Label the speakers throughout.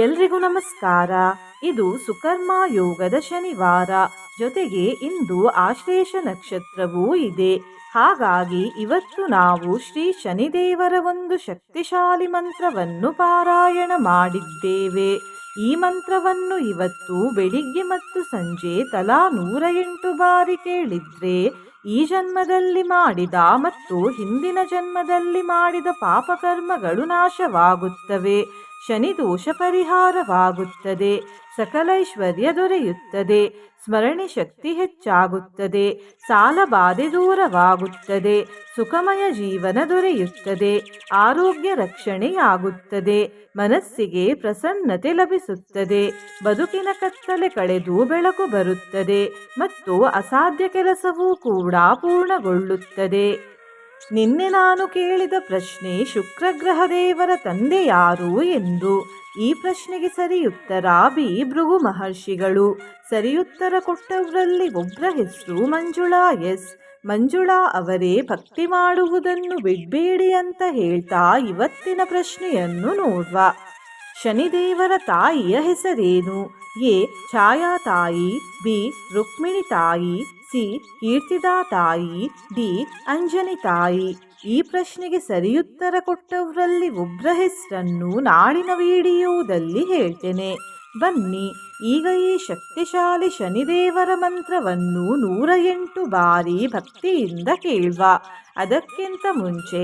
Speaker 1: ಎಲ್ರಿಗೂ ನಮಸ್ಕಾರ. ಇದು ಸುಕರ್ಮ ಯೋಗದ ಶನಿವಾರ, ಜೊತೆಗೆ ಇಂದು ಆಶ್ಲೇಷ ನಕ್ಷತ್ರವೂ ಇದೆ. ಹಾಗಾಗಿ ಇವತ್ತು ನಾವು ಶ್ರೀ ಶನಿದೇವರ ಒಂದು ಶಕ್ತಿಶಾಲಿ ಮಂತ್ರವನ್ನು ಪಾರಾಯಣ ಮಾಡಿದ್ದೇವೆ. ಈ ಮಂತ್ರವನ್ನು ಇವತ್ತು ಬೆಳಿಗ್ಗೆ ಮತ್ತು ಸಂಜೆ ತಲಾ 108 ಬಾರಿ ಕೇಳಿದ್ರೆ ಈ ಜನ್ಮದಲ್ಲಿ ಮಾಡಿದ ಮತ್ತು ಹಿಂದಿನ ಜನ್ಮದಲ್ಲಿ ಮಾಡಿದ ಪಾಪಕರ್ಮಗಳು ನಾಶವಾಗುತ್ತವೆ, ಶನಿ ದೋಷ ಪರಿಹಾರವಾಗುತ್ತದೆ, ಸಕಲೈಶ್ವರ್ಯ ದೊರೆಯುತ್ತದೆ, ಸ್ಮರಣೆ ಶಕ್ತಿ ಹೆಚ್ಚಾಗುತ್ತದೆ, ಸಾಲ ಬಾಧೆ ದೂರವಾಗುತ್ತದೆ, ಸುಖಮಯ ಜೀವನ ದೊರೆಯುತ್ತದೆ, ಆರೋಗ್ಯ ರಕ್ಷಣೆಯಾಗುತ್ತದೆ, ಮನಸ್ಸಿಗೆ ಪ್ರಸನ್ನತೆ ಲಭಿಸುತ್ತದೆ, ಬದುಕಿನ ಕತ್ತಲೆ ಕಳೆದು ಬೆಳಕು ಬರುತ್ತದೆ ಮತ್ತು ಅಸಾಧ್ಯ ಕೆಲಸವೂ ಕೂಡ ಪೂರ್ಣಗೊಳ್ಳುತ್ತದೆ. ನಿನ್ನೆ ನಾನು ಕೇಳಿದ ಪ್ರಶ್ನೆ, ಶುಕ್ರಗ್ರಹ ದೇವರ ತಂದೆ ಯಾರು ಎಂದು. ಈ ಪ್ರಶ್ನೆಗೆ ಸರಿಯುತ್ತರ ಬಿ ಭೃಗು ಮಹರ್ಷಿಗಳು. ಸರಿಯುತ್ತರ ಕೊಟ್ಟವರಲ್ಲಿ ಒಬ್ಬರ ಹೆಸರು ಮಂಜುಳಾ ಎಸ್. ಮಂಜುಳಾ ಅವರೇ, ಭಕ್ತಿ ಮಾಡುವುದನ್ನು ಬಿಡಬೇಡಿ ಅಂತ ಹೇಳ್ತಾ ಇವತ್ತಿನ ಪ್ರಶ್ನೆಯನ್ನು ನೋಡುವ. ಶನಿದೇವರ ತಾಯಿಯ ಹೆಸರೇನು? ಎ ಛಾಯಾ ತಾಯಿ, ಬಿ ರುಕ್ಮಿಣಿ ತಾಯಿ, ಸಿ ಕೀರ್ತಿದಾ ತಾಯಿ, ಡಿ ಅಂಜನಿ ತಾಯಿ. ಈ ಪ್ರಶ್ನೆಗೆ ಸರಿಯುತ್ತರ ಕೊಟ್ಟವರಲ್ಲಿ ಒಬ್ಬರ ಹೆಸರನ್ನು ನಾಳಿನ ವಿಡಿಯೋದಲ್ಲಿ ಹೇಳ್ತೇನೆ. ಬನ್ನಿ ಈಗ ಈ ಶಕ್ತಿಶಾಲಿ ಶನಿದೇವರ ಮಂತ್ರವನ್ನು 108 ಬಾರಿ ಭಕ್ತಿಯಿಂದ ಕೇಳುವ. ಅದಕ್ಕಿಂತ ಮುಂಚೆ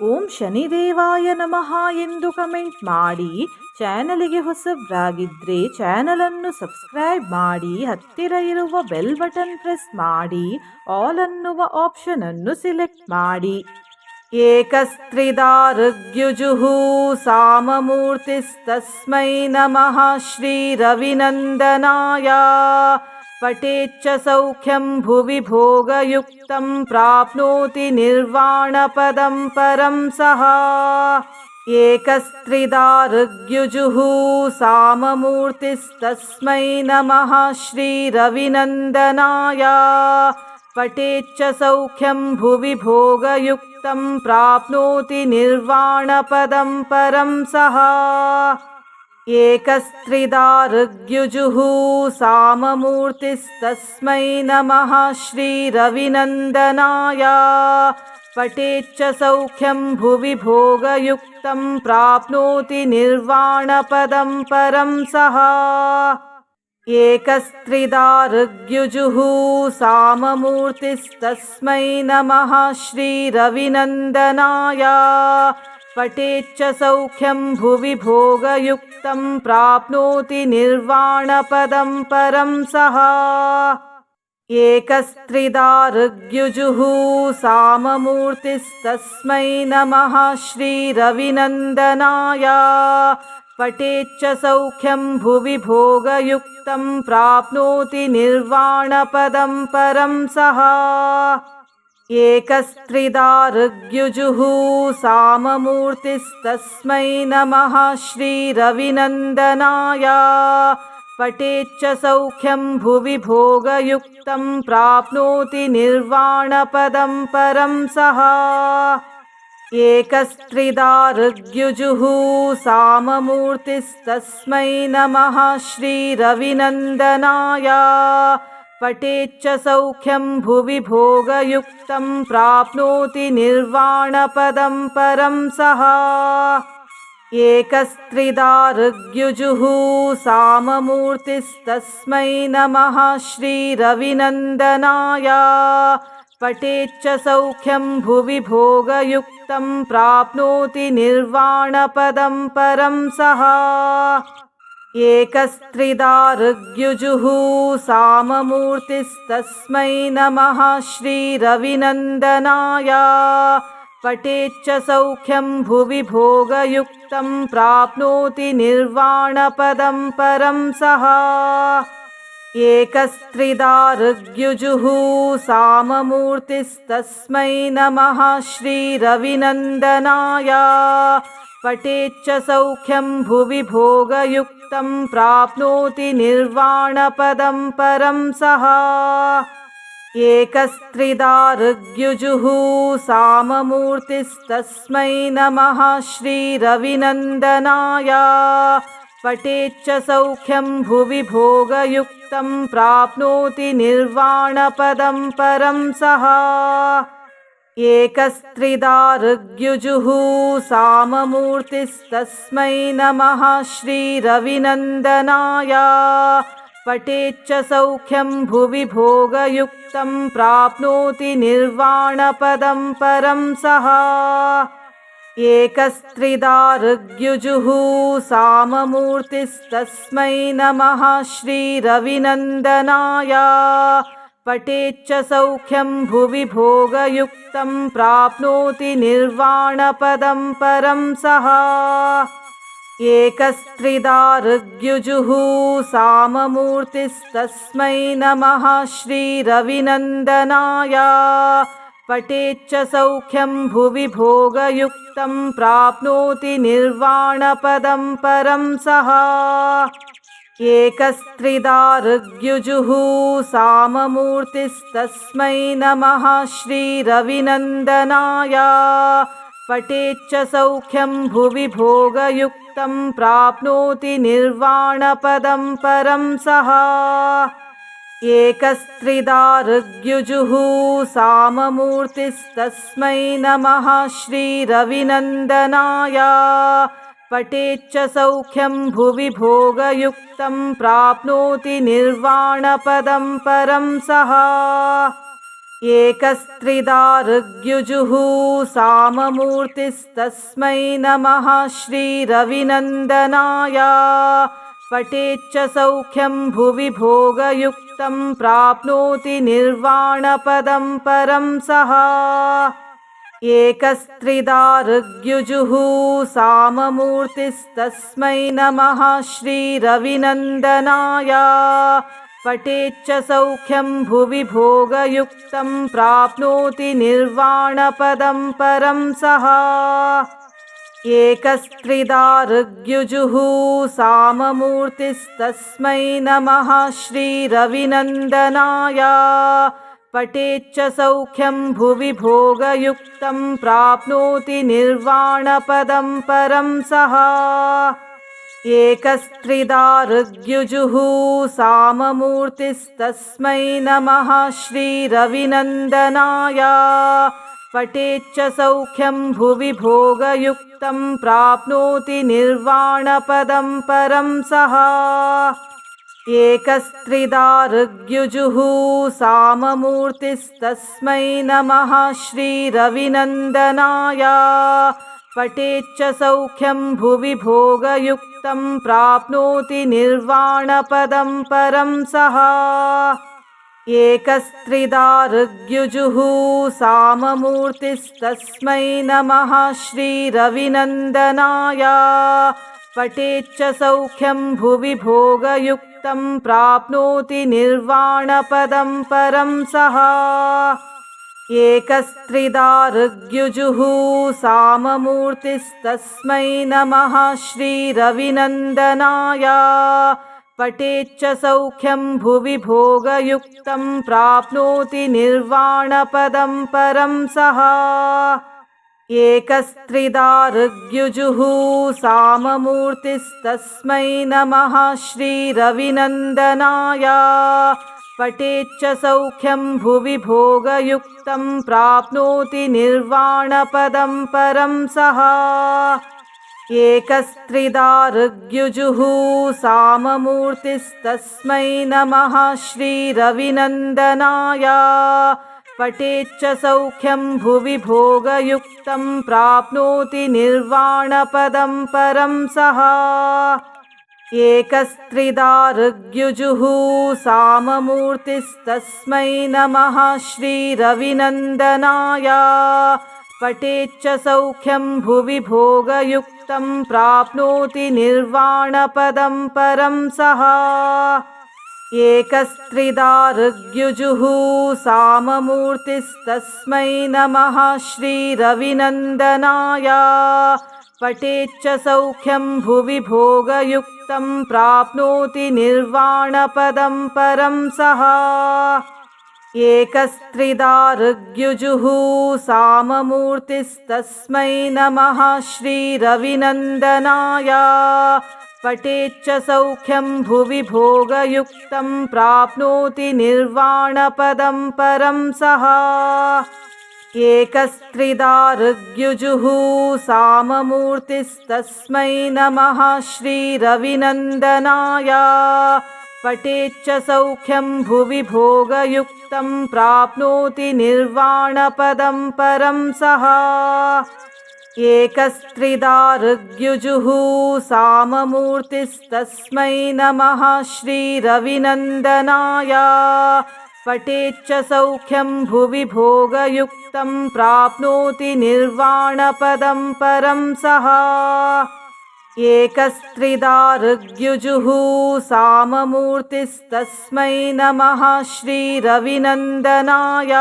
Speaker 1: ಓಂ ಶನಿದೇವಾಯ ನಮಃ ಎಂದು ಕಮೆಂಟ್ ಮಾಡಿ. ಚಾನಲಿಗೆ ಹೊಸಬ್ರಾಗಿದ್ದರೆ ಚಾನಲನ್ನು ಸಬ್ಸ್ಕ್ರೈಬ್ ಮಾಡಿ, ಹತ್ತಿರ ಇರುವ ಬೆಲ್ ಬಟನ್ ಪ್ರೆಸ್ ಮಾಡಿ, ಆಲ್ ಅನ್ನುವ ಆಪ್ಷನ್ ಅನ್ನು ಸಿಲೆಕ್ಟ್ ಮಾಡಿ. ಏಕಸ್ತ್ರಿದಾ ಋಗ್ಯುಜುಃ ಸಾಮಮೂರ್ತಿಸ್ತಸ್ಮೈ ನಮಃ ಶ್ರೀ ರವಿನಂದನಾಯ. ಪಠೇಚ್ಚ ಸೌಖ್ಯಂ ಭುವಿ ಭೋಗಯುಕ್ತಂ ಪ್ರಾಪ್ನೋತಿ ನಿರ್ವಾಣಪದಂ ಪರಂ ಸಹ. ಏಕಸ್ತ್ರಿದಾ ಋಗ್ಯುಜುಃ ಸಾಮಮೂರ್ತಿಸ್ತಸ್ಮೈ ನಮಃ ಶ್ರೀ ರವಿನಂದನಾಯ. ಪಠೇಚ್ಚ ಸೌಖ್ಯಂ ಭುವಿ ಭೋಗಯುಕ್ತಂ ಪ್ರಾಪ್ನೋತಿ ನಿರ್ವಾಣಪದಂ ಪರಂ ಸಹ. ಏಕಸ್ತ್ರಿದಾ ಋಗ್ಯುಜುಃ ಸಾಮಮೂರ್ತಿಸ್ತಸ್ಮೈ ನಮಃ ಶ್ರೀ ರವಿನಂದನಾಯ. ಪಠೇಚ್ಚ ಸೌಖ್ಯಂ ಭುವಿ ಭೋಗಯುಕ್ತಂ ಪ್ರಾಪ್ನೋತಿ ನಿರ್ವಾಣಪದಂ ಪರಂ ಸಹ. ಏಕಸ್ತ್ರಿದಾ ಋಗ್ಯುಜುಃ ಸಾಮಮೂರ್ತಿಸ್ತಸ್ಮೈ ನಮಃ ಶ್ರೀ ರವಿನಂದನಾಯ. ಪಠೇಚ್ಚ ಸೌಖ್ಯಂ ಭುವಿ ಭೋಗಯುಕ್ತಂ ಪ್ರಾಪ್ನೋತಿ ನಿರ್ವಾಣಪದಂ ಪರಂ ಸಹ. ಏಕಸ್ತ್ರಿದಾ ಋಗ್ಯುಜುಃ ಸಾಮಮೂರ್ತಿಸ್ತಸ್ಮೈ ನಮಃ ಶ್ರೀ ರವಿನಂದನಾಯ. ಪಠೇಚ್ಚ ಸೌಖ್ಯಂ ಭುವಿ ಭೋಗಯುಕ್ತಂ ಪ್ರಾಪ್ನೋತಿ ನಿರ್ವಾಣಪದಂ ಪರಂ ಸಹ. ಏಕಸ್ತ್ರಿದಾ ಋಗ್ಯುಜುಃ ಸಾಮಮೂರ್ತಿಸ್ತಸ್ಮೈ ನಮಃ ಶ್ರೀ ರವಿನಂದನಾಯ. ಪಠೇಚ್ಚ ಸೌಖ್ಯಂ ಭುವಿ ಭೋಗಯುಕ್ತಂ ಪ್ರಾಪ್ನೋತಿ ನಿರ್ವಾಣಪದಂ ಪರಂ ಸಹ. ಏಕಸ್ತ್ರಿದಾ ಋಗ್ಯುಜುಃ ಸಾಮಮೂರ್ತಿಸ್ತಸ್ಮೈ ನಮಃ ಶ್ರೀ ರವಿನಂದನಾಯ. ಪಠೇಚ್ಚ ಸೌಖ್ಯಂ ಭುವಿ ಭೋಗಯುಕ್ತಂ ಪ್ರಾಪ್ನೋತಿ ನಿರ್ವಾಣಪದಂ ಪರಂ ಸಹ. ಏಕಸ್ತ್ರಿದಾ ಋಗ್ಯುಜುಃ ಸಾಮಮೂರ್ತಿಸ್ತಸ್ಮೈ ನಮಃ ಶ್ರೀ ರವಿನಂದನಾಯ. ಪಠೇಚ್ಚ ಸೌಖ್ಯಂ ಭುವಿ ಭೋಗಯುಕ್ತಂ ಪ್ರಾಪ್ನೋತಿ ನಿರ್ವಾಣಪದಂ ಪರಂ ಸಹ. ಏಕಸ್ತ್ರಿದಾ ಋಗ್ಯುಜುಃ ಸಾಮಮೂರ್ತಿಸ್ತಸ್ಮೈ ನಮಃ ಶ್ರೀ ರವಿನಂದನಾಯ. ಪಠೇಚ್ಚ ಸೌಖ್ಯಂ ಭುವಿ ಭೋಗಯುಕ್ತಂ ಪ್ರಾಪ್ನೋತಿ ನಿರ್ವಾಣಪದಂ ಪರಂ ಸಹ. ಏಕಸ್ತ್ರಿದಾ ಋಗ್ಯುಜುಃ ಸಾಮಮೂರ್ತಿಸ್ತಸ್ಮೈ ನಮಃ ಶ್ರೀ ರವಿನಂದನಾಯ. ಪಠೇಚ್ಚ ಸೌಖ್ಯಂ ಭುವಿ ಭೋಗಯುಕ್ತಂ ಪ್ರಾಪ್ನೋತಿ ನಿರ್ವಾಣಪದಂ ಪರಂ ಸಹ. ಏಕಸ್ತ್ರಿದಾ ಋಗ್ಯುಜುಃ ಸಾಮಮೂರ್ತಿಸ್ತಸ್ಮೈ ನಮಃ ಶ್ರೀ ರವಿನಂದನಾಯ. पठेच्च सौख्यं भुवि भोगयुक्तं प्राप्नोति निर्वाणपदं परं सः। एकस्त्रिधा ऋग्युजुः साममूर्तिस्तस्मै नमः श्रीरविनन्दनाय। पठेच्च सौख्यं भुवि भोगयुक्तं प्राप्नोति निर्वाणपदं परं सः। एकस्त्रिधा ऋग्युजुः साममूर्तिस्तस्मै नमः श्रीरविनन्दनाय। पठेच्च सौख्यं भुवि भोगयुक्तं प्राप्नोति निर्वाणपदं परं सः। एकस्त्रिधा ऋग्युजुः साममूर्तिस्तस्मै नमः श्रीरविनन्दनाय। पठेच्च सौख्यं भुवि भोगयुक्तं प्राप्नोति निर्वाणपदं परं सः। एकस्त्रिधा ऋग्युजुः साममूर्तिस्तस्मै नमः श्रीरविनन्दनाय। पठेच्च सौख्यं भुवि भोगयुक्तं प्राप्नोति निर्वाणपदं परं सः। एकस्त्रिधा ऋग्युजुः साममूर्तिस्तस्मै नमः श्रीरविनन्दनाय। पठेच्च सौख्यं भुवि भोगयुक्तं प्राप्नोति निर्वाणपदं परं सः। एकस्त्रिधा ऋग्युजुः साममूर्तिस्तस्मै नमः श्रीरविनन्दनाय। पठेच्च सौख्यं भुवि भोगयुक्तं प्राप्नोति निर्वाणपदं परं सः। एकस्त्रिधा ऋग्युजुः साममूर्तिस्तस्मै नमः श्रीरविनन्दनाय। पठेच्च सौख्यं भुवि भोगयुक्तं प्राप्नोति निर्वाणपदं परं सः। एकस्त्रिधा ऋग्युजुः साममूर्तिस्तस्मै नमः श्रीरविनन्दनाय। पठेच्च सौख्यं भुवि भोगयुक्तं प्राप्नोति निर्वाणपदं परं सः। एकस्त्रिधा ऋग्युजुः साममूर्तिस्तस्मै नमः श्रीरविनन्दनाय। पठेच्च सौख्यं भुवि भोगयुक्तं प्राप्नोति निर्वाणपदं परं सः। एकस्त्रिधा ऋग्युजुः साममूर्तिस्तस्मै नमः श्रीरविनन्दनाय। पठेच्च सौख्यं भुवि भोगयुक्तं प्राप्नोति निर्वाणपदं परं सः। एकस्त्रिधा ऋग्युजुः साममूर्तिस्तस्मै नमः श्रीरविनन्दनाय। पठेच्च सौख्यं भुवि भोगयुक्तं प्राप्नोति निर्वाणपदं परं सः। एकस्त्रिधा ऋग्युजुः साममूर्तिस्तस्मै नमः श्रीरविनन्दनाय। पठेच्च सौख्यं भुवि भोगयुक्तं प्राप्नोति निर्वाणपदं परं सः। एकस्त्रिधा ऋग्युजुः साममूर्तिस्तस्मै नमः श्रीरविनन्दनाय। पठेच्च सौख्यं भुवि भोगयुक्तं प्राप्नोति निर्वाणपदं परं सः। एकस्त्रिधा ऋग्युजुः साममूर्तिस्तस्मै नमः श्रीरविनन्दनाय। पठेच्च सौख्यं भुवि भोगयुक्तं प्राप्नोति निर्वाणपदं परं सः। एकस्त्रिधा ऋग्युजुः साममूर्तिस्तस्मै नमः श्रीरविनन्दनाय। पठेच्च सौख्यं भुवि भोगयुक्तं प्राप्नोति निर्वाणपदं परं सः। एकस्त्रिधा ऋग्युजुः साममूर्तिस्तस्मै नमः श्रीरविनन्दनाय। पठेच्च सौख्यं भुवि भोगयुक्तं प्राप्नोति निर्वाणपदं परं सः। एकस्त्रिधा ऋग्युजुः साममूर्तिस्तस्मै नमः श्रीरविनन्दनाय। पठेच्च सौख्यं भुवि भोगयुक्तं प्राप्नोति निर्वाणपदं परं सः एकस्त्रिधा ऋग्युजुः साममूर्तिस्तस्मै नमः श्रीरविनन्दनाय पठेच्च सौख्यं भुवि भोगयुक्तं प्राप्नोति निर्वाणपदं परं सः एकस्त्रिधा ऋग्युजुः साममूर्तिस्तस्मै नमः श्रीरविनन्दनाय पठेच्च सौख्यं भुवि भोगयुक्तं प्राप्नोति निर्वाणपदं परं सः एकस्त्रिधा ऋग्युजुः साममूर्तिस्तस्मै नमः श्रीरविनन्दनाय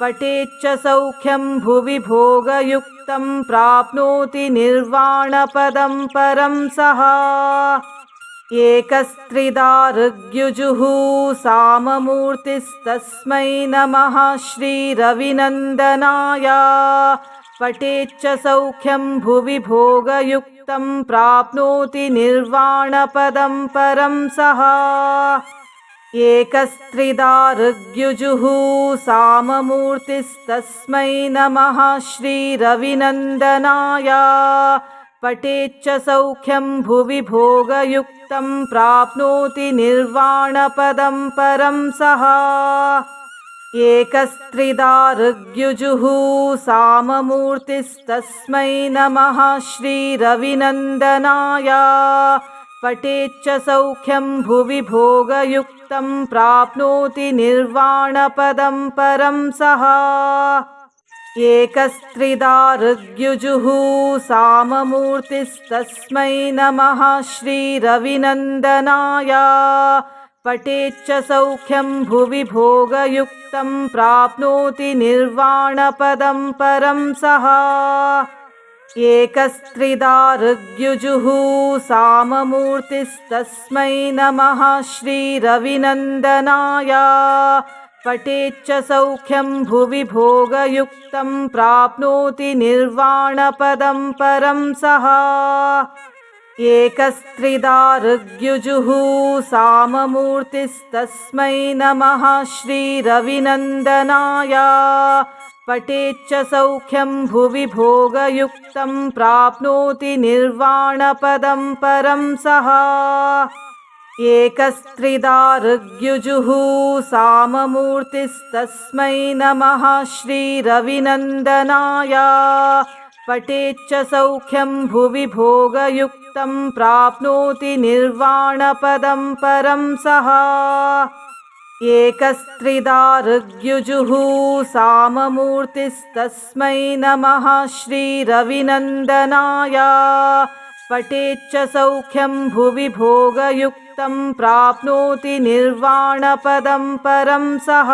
Speaker 1: पठेच्च सौख्यं भुवि भोगयुक्तं प्राप्नोति निर्वाणपदं परं सः एकस्त्रिधा ऋग्युजुः साममूर्तिस्तस्मै नमः श्रीरविनन्दनाय पठेच्च सौख्यं भुवि भोगयुक्तं प्राप्नोति निर्वाणपदं परं सः एकस्त्रिधा ऋग्युजुः साममूर्तिस्तस्मै नमः श्रीरविनन्दनाय पठेच्च सौख्यं भुवि भोगयुक्तं प्राप्नोति निर्वाणपदं परं सः एकस्त्रिधा ऋग्युजुः साममूर्तिस्तस्मै नमः श्रीरविनन्दनाय पठेच्च सौख्यं भुवि भोगयुक्तं प्राप्नोति निर्वाणपदं परं सः एकस्त्रिधा ऋग्युजुः साममूर्तिस्तस्मै नमः श्रीरविनन्दनाय पठेच्च सौख्यं भुवि भोगयुक्तं प्राप्नोति निर्वाणपदं परं सः एकस्त्रिधा ऋग्युजुः साममूर्तिस्तस्मै नमः श्रीरविनन्दनाय पठेच्च सौख्यं भुवि भोगयुक्तं प्राप्नोति निर्वाणपदं परं सः एकस्त्रिधा ऋग्युजुः साममूर्तिस्तस्मै नमः श्रीरविनन्दनाय पठेच्च सौख्यं भुवि भोगयुक्तं प्राप्नोति निर्वाणपदं परं सः एकस्त्रिधा ऋग्युजुः साममूर्तिस्तस्मै नमः श्रीरविनन्दनाय पठेच्च सौख्यं भुवि भोगयुक्तं प्राप्नोति निर्वाणपदं परं सः एकस्त्रिधा ऋग्युजुः साममूर्तिस्तस्मै नमः श्रीरविनन्दनाय पठेच्च सौख्यं भुवि भोगयुक्तं प्राप्नोति निर्वाणपदं परं सः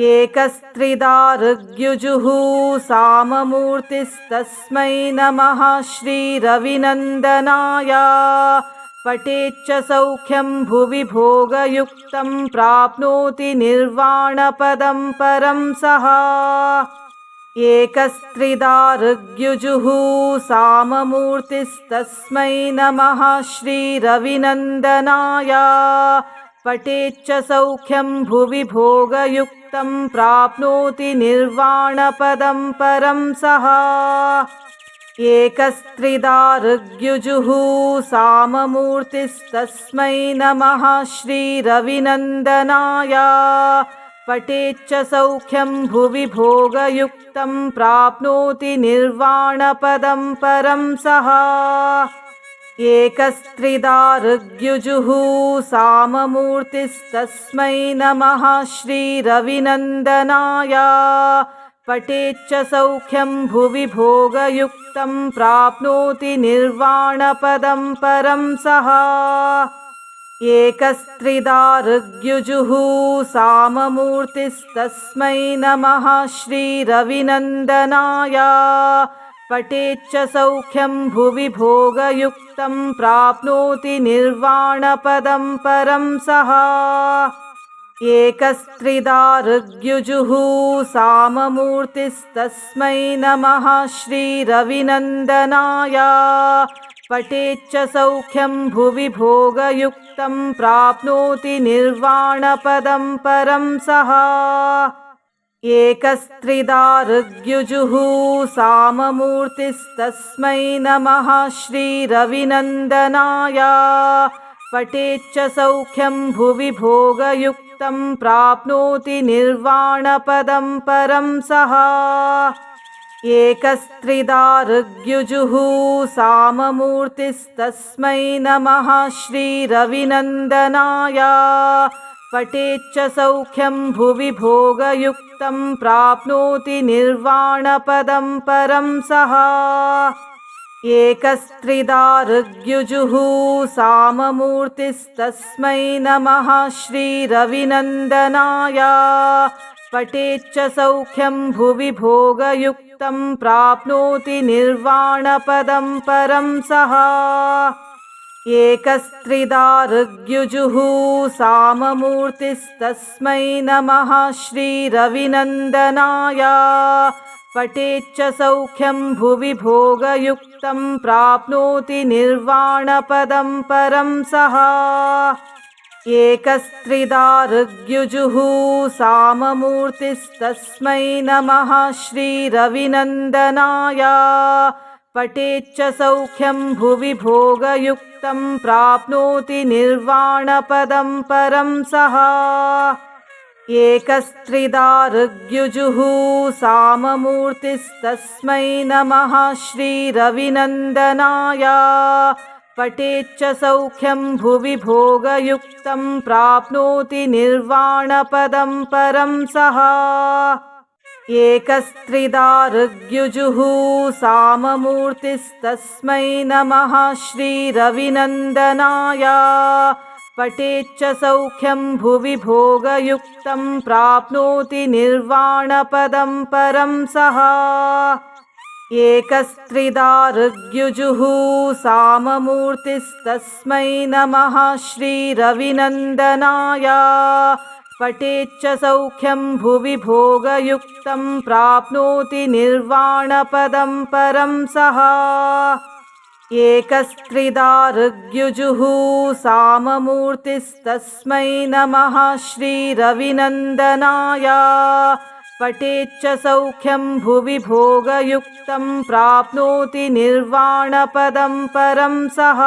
Speaker 1: एकस्त्रिधा ऋग्युजुः साममूर्तिस्तस्मै नमः श्रीरविनन्दनाय पठेच्च सौख्यं भुवि भोगयुक्तं प्राप्नोति निर्वाणपदं परं सः एकस्त्रिधा ऋग्युजुः साममूर्तिस्तस्मै नमः श्रीरविनन्दनाय पठेच्च सौख्यं भुवि भोगयुक्तं प्राप्नोति निर्वाणपदं परं सः एकस्त्रिधा ऋग्युजुः साममूर्तिस्तस्मै नमः श्रीरविनन्दनाय पठेच्च सौख्यं भुवि भोगयुक्तं प्राप्नोति निर्वाणपदं परं सः एकस्त्रिधा ऋग्युजुः साममूर्तिस्तस्मै नमः श्रीरविनन्दनाय पठेच्च सौख्यं भुवि भोगयुक्तं प्राप्नोति निर्वाणपदं परं सः एकस्त्रिधा ऋग्युजुः साममूर्तिस्तस्मै नमः श्रीरविनन्दनाय पठेच्च सौख्यं भुवि भोगयुक्तं प्राप्नोति निर्वाणपदं परं सः एकस्त्रिधा ऋग्युजुः साममूर्तिस्तस्मै नमः श्रीरविनन्दनाय पठेच्च सौख्यं भुवि भोगयुक्तं प्राप्नोति निर्वाणपदं परं सः एकस्त्रिधा ऋग्युजुः साममूर्तिस्तस्मै नमः श्रीरविनन्दनाय पठेच्च सौख्यं भुवि भोगयुक्तं प्राप्नोति निर्वाणपदं परं सः एकस्त्रिधा ऋग्युजुः साममूर्तिस्तस्मै नमः श्रीरविनन्दनाय पठेच्च सौख्यं भुवि भोगयुक्तं प्राप्नोति निर्वाणपदं परं सः एकस्त्रिधा ऋग्युजुः साममूर्तिस्तस्मै नमः श्रीरविनन्दनाय पठेच्च सौख्यं भुवि भोगयुक्तं प्राप्नोति निर्वाणपदं परं सः एकस्त्रिधा ऋग्युजुः साममूर्तिस्तस्मै नमः श्रीरविनन्दनाय पठेच्च सौख्यं भुवि भोगयुक्तं प्राप्नोति निर्वाणपदं परं सः एकस्त्रिधा ऋग्युजुः साममूर्तिस्तस्मै नमः श्रीरविनन्दनाय पठेच्च सौख्यं भुवि भोगयुक्तं प्राप्नोति निर्वाणपदं परं सः एकस्त्रिधा ऋग्युजुः साममूर्तिस्तस्मै नमः श्रीरविनन्दनाय पठेच्च सौख्यं भुवि भोगयुक्तं प्राप्नोति निर्वाणपदं परं सः एकस्त्रिधा ऋग्युजुः साममूर्तिस्तस्मै नमः श्रीरविनन्दनाय पठेच्च सौख्यं भुवि भोगयुक्तं प्राप्नोति निर्वाणपदं परं सः एकस्त्रिधा ऋग्युजुः साममूर्तिस्तस्मै नमः श्रीरविनन्दनाय पठेच्च सौख्यं भुवि भोगयुक्तं प्राप्नोति निर्वाणपदं परं सः एकस्त्रिधा ऋग्युजुः साममूर्तिस्तस्मै नमः श्रीरविनन्दनाय पठेच्च सौख्यं भुवि भोगयुक्तं प्राप्नोति निर्वाणपदं परं सः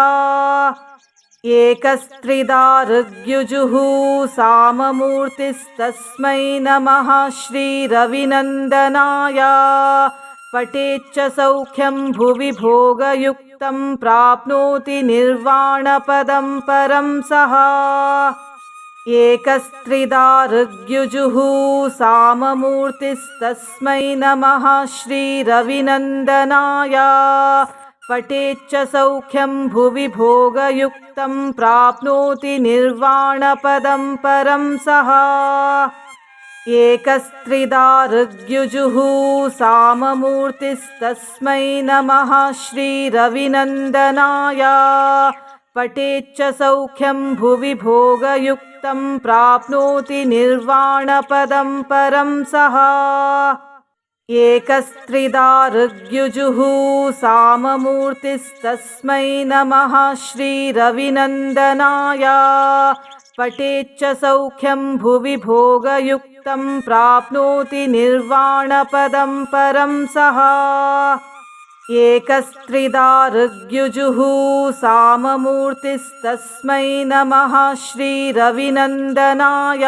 Speaker 1: एकस्त्रिधा ऋग्युजुः साममूर्तिस्तस्मै नमः श्रीरविनन्दनाय पठेच्च सौख्यं भुवि भोगयुक्तं प्राप्नोति निर्वाणपदं परं सः एकस्त्रिधा ऋग्युजुः साममूर्तिस्तस्मै नमः श्रीरविनन्दनाय पठेच्च सौख्यं भुवि भोगयुक्तं प्राप्नोति निर्वाणपदं परं सः एकस्त्रिधा ऋग्युजुः साममूर्तिस्तस्मै नमः श्रीरविनन्दनाय पठेच्च सौख्यं भुवि भोगयुक्तं प्राप्नोति निर्वाणपदं परं सः एकस्त्रिधा ऋग्युजुः साममूर्तिस्तस्मै नमः श्रीरविनन्दनाय पठेच्च सौख्यं भुवि भोगयुक्तं प्राप्नोति निर्वाणपदं परं सः एकस्त्रिधा ऋग्युजुः साममूर्तिस्तस्मै नमः श्रीरविनन्दनाय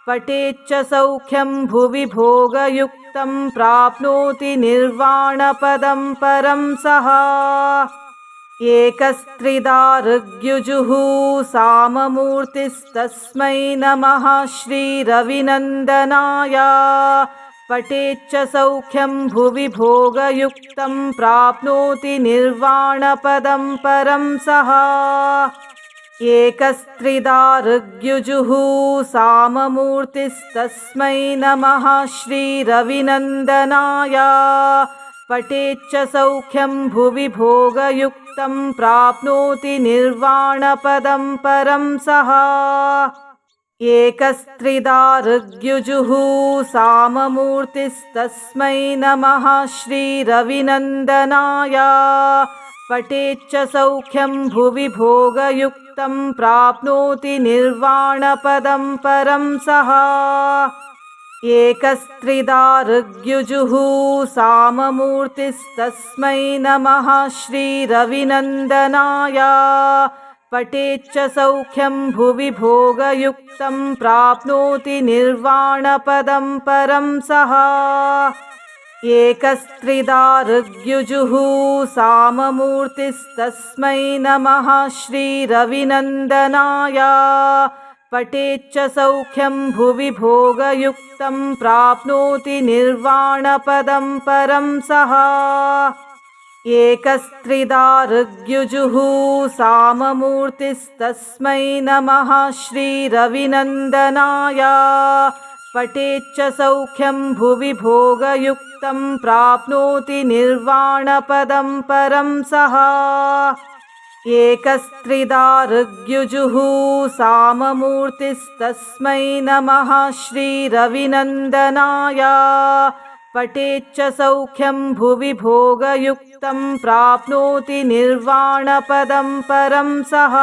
Speaker 1: पठेच्च सौख्यं भुवि भोगयुक्तं प्राप्नोति निर्वाणपदं परं सः एकस्त्रिधा ऋग्युजुः साममूर्तिस्तस्मै नमः श्रीरविनन्दनाय पठेच्च सौख्यं भुवि भोगयुक्तं प्राप्नोति निर्वाणपदं परं सः एकस्त्रिधा ऋग्युजुः साममूर्तिस्तस्मै नमः श्रीरविनन्दनाय पठेच्च सौख्यं भुवि भोगयुक्तं प्राप्नोति निर्वाणपदं परं सः एकस्त्रिधा ऋग्युजुः साममूर्तिस्तस्मै नमः श्रीरविनन्दनाय पठेच्च सौख्यं भुवि भोगयुक्तं प्राप्नोति निर्वाणपदं परं सः एकस्त्रिधा ऋग्युजुः साममूर्तिस्तस्मै नमः श्रीरविनन्दनाय पठेच्च सौख्यं भुवि भोगयुक्तं प्राप्नोति निर्वाणपदं परं सः एकस्त्रिधा ऋग्युजुः साममूर्तिस्तस्मै नमः श्रीरविनन्दनाय पठेच्च सौख्यं भुवि भोगयुक्तं प्राप्नोति निर्वाणपदं परं सः एकस्त्रिधा ऋग्युजुः साममूर्तिस्तस्मै नमः श्रीरविनन्दनाय पठेच्च सौख्यं भुवि भोगयुक्तं प्राप्नोति निर्वाणपदं परं सः एकस्त्रिधा ऋग्युजुः साममूर्तिस्तस्मै नमः श्रीरविनन्दनाय पठेच्च सौख्यं भुवि भोगयुक्तं प्राप्नोति निर्वाणपदं परं सः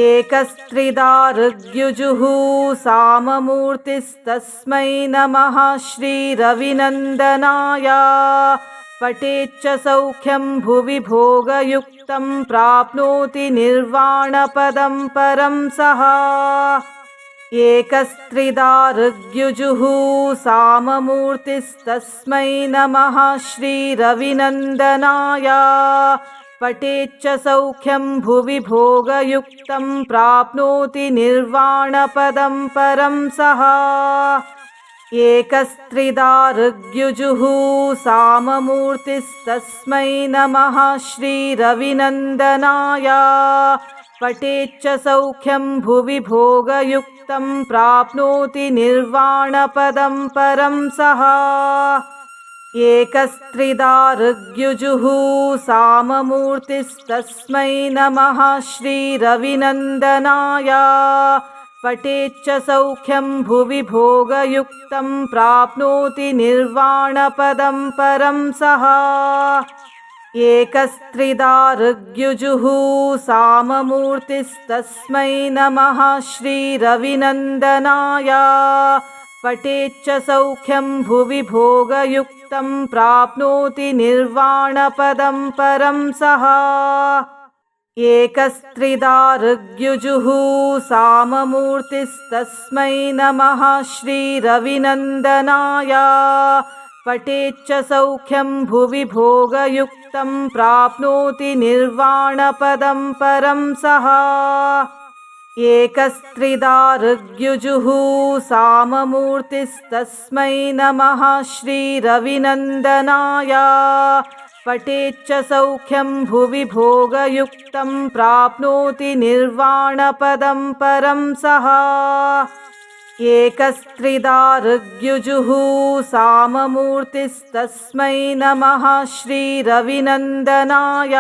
Speaker 1: एकस्त्रिधा ऋग्युजुः साममूर्तिस्तस्मै नमः श्रीरविनन्दनाय पठेच्च सौख्यं भुवि भोगयुक्तं प्राप्नोति निर्वाणपदं परं सः एकस्त्रिधा ऋग्युजुः साममूर्तिस्तस्मै नमः श्रीरविनन्दनाय पठेच्च सौख्यं भुवि भोगयुक्तं प्राप्नोति निर्वाणपदं परं सः एकस्त्रिधा ऋग्युजुः साममूर्तिस्तस्मै नमः श्रीरविनन्दनाय पठेच्च सौख्यं भुवि भोगयुक्तं प्राप्नोति निर्वाणपदं परं सः एकस्त्रिधा ऋग्युजुः साममूर्तिस्तस्मै नमः श्रीरविनन्दनाय पठेच्च सौख्यं भुवि भोगयुक्तं प्राप्नोति निर्वाणपदं परं सः एकस्त्रिधा ऋग्युजुः साममूर्तिस्तस्मै नमः श्रीरविनन्दनाय पठेच्च सौख्यं भुवि भोगयुक्तं प्राप्नोति निर्वाणपदं परं सः एकस्त्रिधा ऋग्युजुः साममूर्तिस्तस्मै नमः श्रीरविनन्दनाय पठेच्च सौख्यं भुवि भोगयुक्तं प्राप्नोति निर्वाणपदं परं सः एकस्त्रिधा ऋग्युजुः साममूर्तिस्तस्मै नमः श्रीरविनन्दनाय पठेच्च सौख्यं भुवि भोगयुक्तं प्राप्नोति निर्वाणपदं परं सः एकस्त्रिधा ऋग्युजुः साममूर्तिस्तस्मै नमः श्रीरविनन्दनाय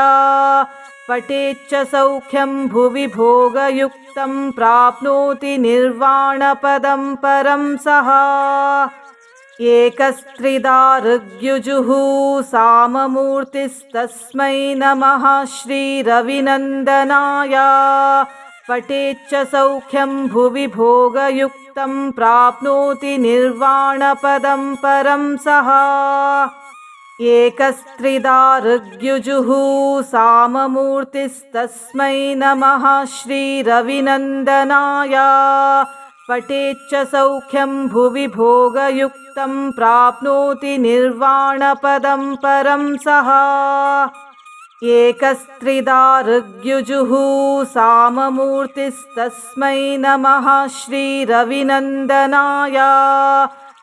Speaker 1: पठेच्च सौख्यं भुवि भोगयुक्तं प्राप्नोति निर्वाणपदं परं सः एकस्त्रिधा ऋग्युजुः साममूर्तिस्तस्मै नमः श्रीरविनन्दनाय पठेच्च सौख्यं भुवि भोगयुक्तं प्राप्नोति निर्वाणपदं परं सः एकस्त्रिधा ऋग्युजुः साममूर्तिस्तस्मै नमः श्रीरविनन्दनाय पठेच्च सौख्यं भुवि भोगयुक्तं प्राप्नोति निर्वाणपदं परं सः एकस्त्रिधा ऋग्युजुः साममूर्तिस्तस्मै नमः श्रीरविनन्दनाय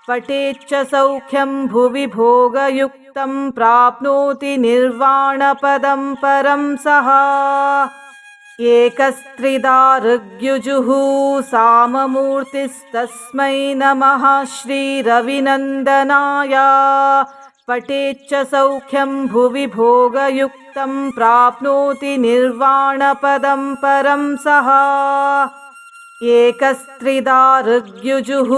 Speaker 1: पठेच्च सौख्यं भुवि भोगयुक्तं प्राप्नोति निर्वाणपदं परं सः एकस्त्रिधा ऋग्युजुः साममूर्तिस्तस्मै नमः श्रीरविनन्दनाय पठेच्च सौख्यं भुवि भोगयुक्तं प्राप्नोति निर्वाणपदं परं सः एकस्त्रिधा ऋग्युजुः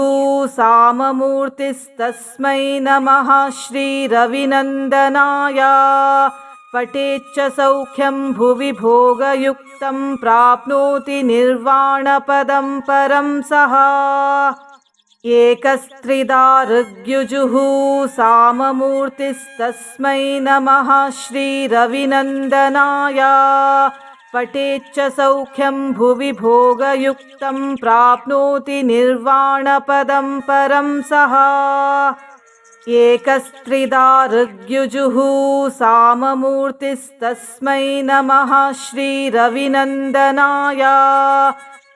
Speaker 1: साममूर्तिस्तस्मै नमः श्रीरविनन्दनाय पठेच्च सौख्यं भुवि भोगयुक्तं प्राप्नोति निर्वाणपदं परं सः एकस्त्रिधा ऋग्युजुः साममूर्तिस्तस्मै नमः श्रीरविनन्दनाय पठेच्च सौख्यं भुवि भोगयुक्तं प्राप्नोति निर्वाणपदं परं सः एकस्त्रिधा ऋग्युजुः साममूर्तिस्तस्मै नमः श्रीरविनन्दनाय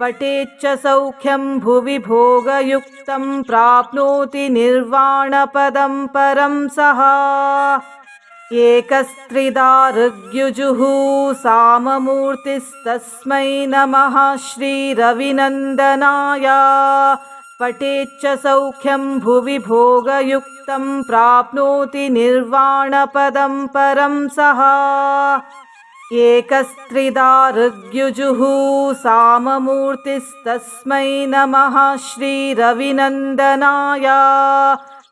Speaker 1: पठेच्च सौख्यं भुवि भोगयुक्तं प्राप्नोति निर्वाणपदं परं सः एकस्त्रिधा ऋग्युजुः साममूर्तिस्तस्मै नमः श्रीरविनन्दनाय पठेच्च सौख्यं भुवि भोगयुक्तं प्राप्नोति निर्वाणपदं परं सः एकस्त्रिधा ऋग्युजुः साममूर्तिस्तस्मै नमः श्रीरविनन्दनाय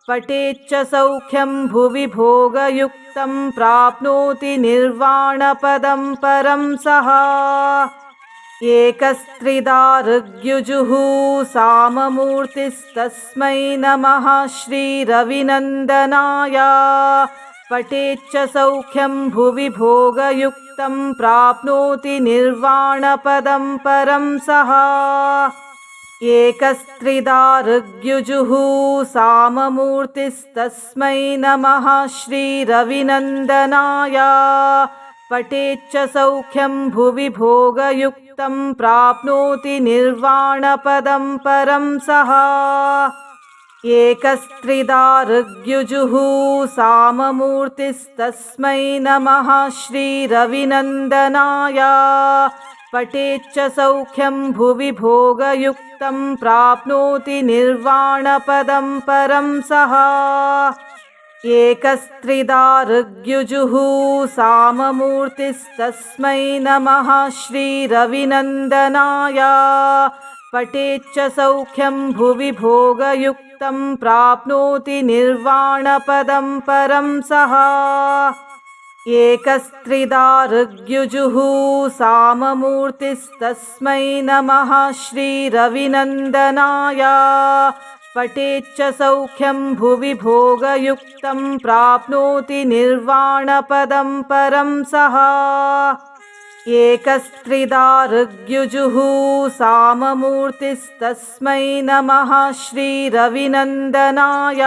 Speaker 1: पठेच्च सौख्यं भुवि भोगयुक्तं प्राप्नोति निर्वाणपदं परं सः एकस्त्रिधा ऋग्युजुः साममूर्तिस्तस्मै नमः श्रीरविनन्दनाय पठेच्च सौख्यं भुवि भोगयुक्तं प्राप्नोति निर्वाणपदं परं सः एकस्त्रिधा ऋग्युजुः साममूर्तिस्तस्मै नमः श्रीरविनन्दनाय पठेच्च सौख्यं भुवि भोगयुक्तं प्राप्नोति निर्वाणपदं परं सः एकस्त्रिधा ऋग्युजुः साममूर्तिस्तस्मै नमः श्रीरविनन्दनाय पठेच्च सौख्यं भुवि भोगयुक्तं प्राप्नोति निर्वाणपदं परं सः एकस्त्रिधा ऋग्युजुः साममूर्तिस्तस्मै नमः श्रीरविनन्दनाय पठेच्च सौख्यं भुवि भोगयुक्तं प्राप्नोति निर्वाणपदं परं सः एकस्त्रिधा ऋग्युजुः साममूर्तिस्तस्मै नमः श्रीरविनन्दनाय पठेच्च सौख्यं भुवि भोगयुक्तं प्राप्नोति निर्वाणपदं परं सः एकस्त्रिधा ऋग्युजुः साममूर्तिस्तस्मै नमः श्रीरविनन्दनाय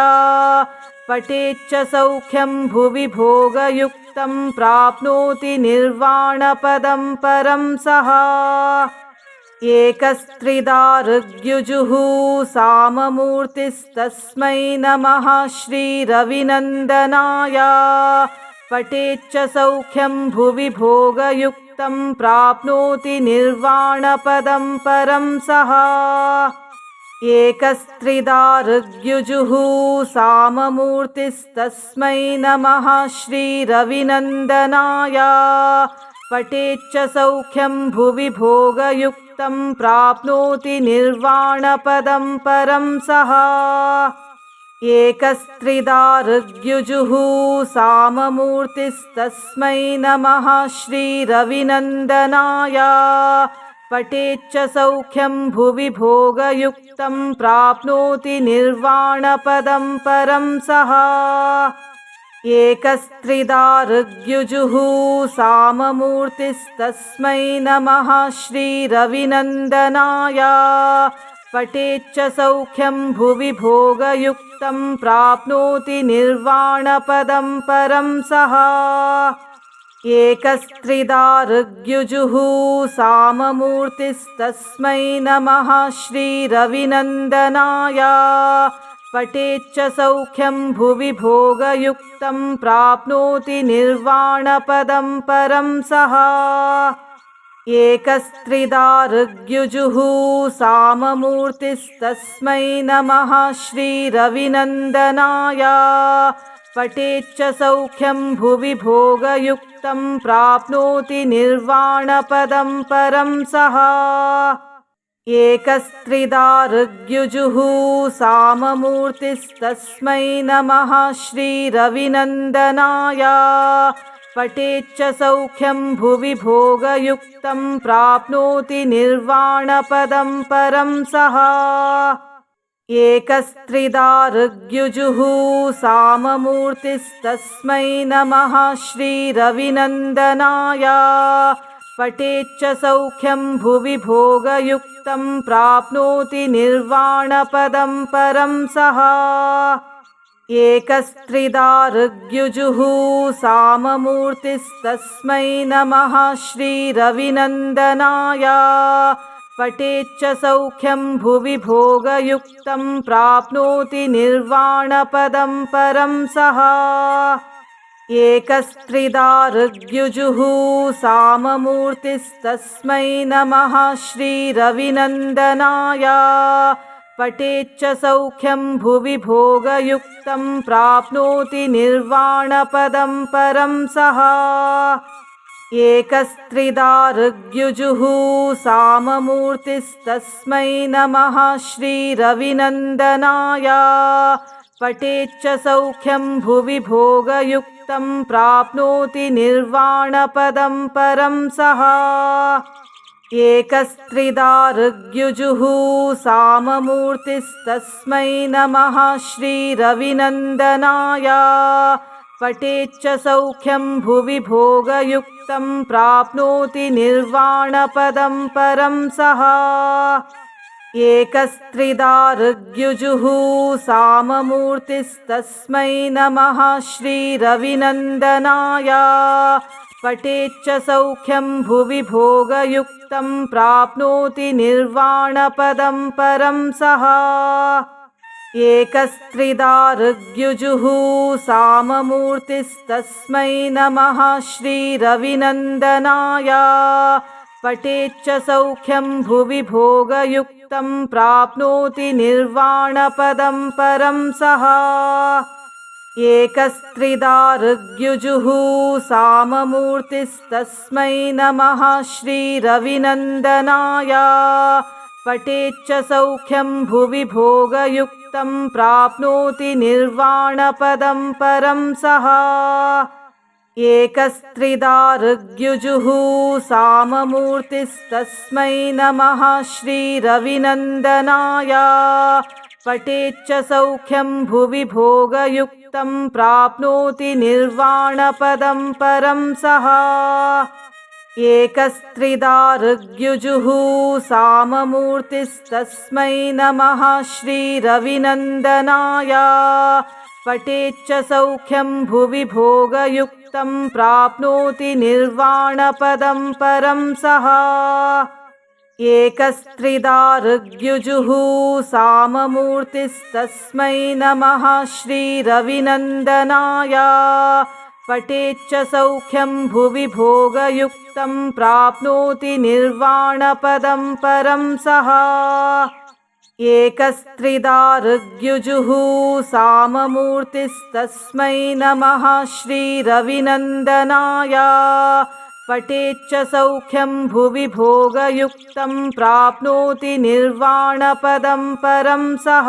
Speaker 1: पठेच्च सौख्यं भुवि भोगयुक्तं प्राप्नोति निर्वाणपदं परं सः एकस्त्रिधा ऋग्युजुः साममूर्तिस्तस्मै नमः श्रीरविनन्दनाय पठेच्च सौख्यं भुवि भोगयुक्तं प्राप्नोति निर्वाणपदं परं सः एकस्त्रिधा ऋग्युजुः साममूर्तिस्तस्मै नमः श्रीरविनन्दनाय पठेच्च सौख्यं भुवि भोगयुक्तं प्राप्नोति निर्वाणपदं परं सः एकस्त्रिधा ऋग्युजुः साममूर्तिस्तस्मै नमः श्रीरविनन्दनाय पठेच्च सौख्यं भुवि भोगयुक्तं प्राप्नोति निर्वाणपदं परं सः एकस्त्रिधा ऋग्युजुः साममूर्तिस्तस्मै नमः श्रीरविनन्दनाय पठेच्च सौख्यं भुवि भोगयुक्तं प्राप्नोति निर्वाणपदं परं सः एकस्त्रिधा ऋग्युजुः साममूर्तिस्तस्मै नमः श्रीरविनन्दनाय पठेच्च सौख्यं भुवि भोगयुक्तं प्राप्नोति निर्वाणपदं परं सः एकस्त्रिधा ऋग्युजुः साममूर्तिस्तस्मै नमः श्रीरविनन्दनाय पठेच्च सौख्यं भुवि भोगयुक्तं प्राप्नोति निर्वाणपदं परं सः एकस्त्रिधा ऋग्युजुः साममूर्तिस्तस्मै नमः श्रीरविनन्दनाय पठेच्च सौख्यं भुवि भोगयुक्तं प्राप्नोति निर्वाणपदं परं सः एकस्त्रिधा ऋग्युजुः साममूर्तिस्तस्मै नमः श्रीरविनन्दनाय पठेच्च सौख्यं भुवि भोगयुक्तं प्राप्नोति निर्वाणपदं परं सः एकस्त्रिधा ऋग्युजुः साममूर्तिस्तस्मै नमः श्रीरविनन्दनाय पठेच्च सौख्यं भुवि भोगयुक्तं प्राप्नोति निर्वाणपदं परं सः एकस्त्रिधा ऋग्युजुः साममूर्तिस्तस्मै नमः श्रीरविनन्दनाय पठेच्च सौख्यं भुवि भोगयुक्तं प्राप्नोति निर्वाणपदं परं सः एकस्त्रिधा ऋग्युजुः साममूर्तिस्तस्मै नमः श्रीरविनन्दनाय पठेच्च सौख्यं भुवि भोगयुक्तं प्राप्नोति निर्वाणपदं परं सः एकस्त्रिधा ऋग्युजुः साममूर्तिस्तस्मै नमः श्रीरविनन्दनाय पठेच्च सौख्यं भुवि भोगयुक्तं प्राप्नोति निर्वाणपदं परं सः एकस्त्रिधा ऋग्युजुः साममूर्तिस्तस्मै नमः श्रीरविनन्दनाय पठेच्च सौख्यं भुवि भोगयुक्तं प्राप्नोति निर्वाणपदं परं सः एकस्त्रिधा ऋग्युजुः साममूर्तिस्तस्मै नमः श्रीरविनन्दनाय पठेच्च सौख्यं भुवि भोगयुक्तं प्राप्नोति निर्वाणपदं परं सः एकस्त्रिधा ऋग्युजुः साममूर्तिस्तस्मै नमः श्रीरविनन्दनाय पठेच्च सौख्यं भुवि भोगयुक्तं प्राप्नोति निर्वाणपदं परं सः एकस्त्रिधा ऋग्युजुः साममूर्तिस्तस्मै नमः श्रीरविनन्दनाय पठेच्च सौख्यं भुवि भोगयुक्तं प्राप्नोति निर्वाणपदं परं सः एकस्त्रिधा ऋग्युजुः साममूर्तिस्तस्मै नमः श्रीरविनन्दनाय पठेच्च सौख्यं भुवि भोगयुक्तं प्राप्नोति निर्वाणपदं परं सः एकस्त्रिधा ऋग्युजुः साममूर्तिस्तस्मै नमः श्रीरविनन्दनाय पठेच्च सौख्यं भुवि भोगयुक्तं प्राप्नोति निर्वाणपदं परं सः एकस्त्रिधा ऋग्युजुः साममूर्तिस्तस्मै नमः श्रीरविनन्दनाय पठेच्च सौख्यं भुवि भोगयुक्तं प्राप्नोति निर्वाणपदं परं सः।